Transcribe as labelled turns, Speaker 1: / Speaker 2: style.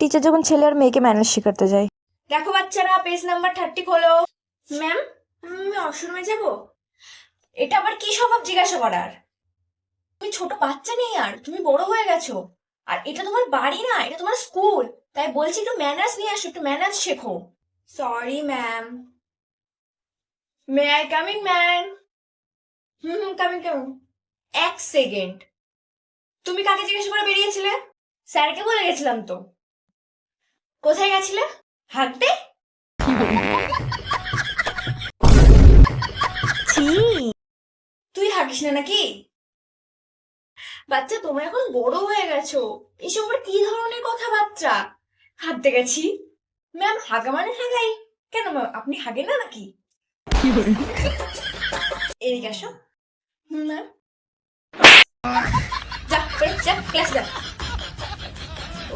Speaker 1: Teacher যখন ছেলে আর মেয়েকে ম্যানার্স শেখাতে যায়।
Speaker 2: দেখো বাচ্চারা, পেজ নাম্বার 30 খোলো। ম্যাম, আমি ওয়াশরুমে যাব। এটা আবার কি স্বভাব জিজ্ঞাসা করার? তুমি ছোট বাচ্চা নেই, আর তুমি বড় হয়ে গেছো। আর এটা তোমার বাড়ি না, এটা তোমার স্কুল। তাই বলছি একটু ম্যানার্স নিয়ে আসো, একটু ম্যানার্স শেখো। Sorry ma'am. May I come in ma'am? Coming coming. এক সেকেন্ড, তুমি কাকে জিজ্ঞাসা করে বেরিয়েছিলে? স্যারকে বলে গেছিলাম তো। কোথায় গেছিলে? হাঁটতে?
Speaker 1: ছি।
Speaker 2: তুই হাঁটিস না নাকি? বাচ্চা, তোমরা এখন বড় হয়ে গেছো, এসব আবার কি ধরনের কথাবার্তা? হাঁটতে গেছি? ম্যাম, হাগা মানে হাগাই। কেন ম্যাম, আপনি হাগেন না নাকি? এদিকে আসো। ম্যাম, যা বেরো, যা ক্লাস যা। ও,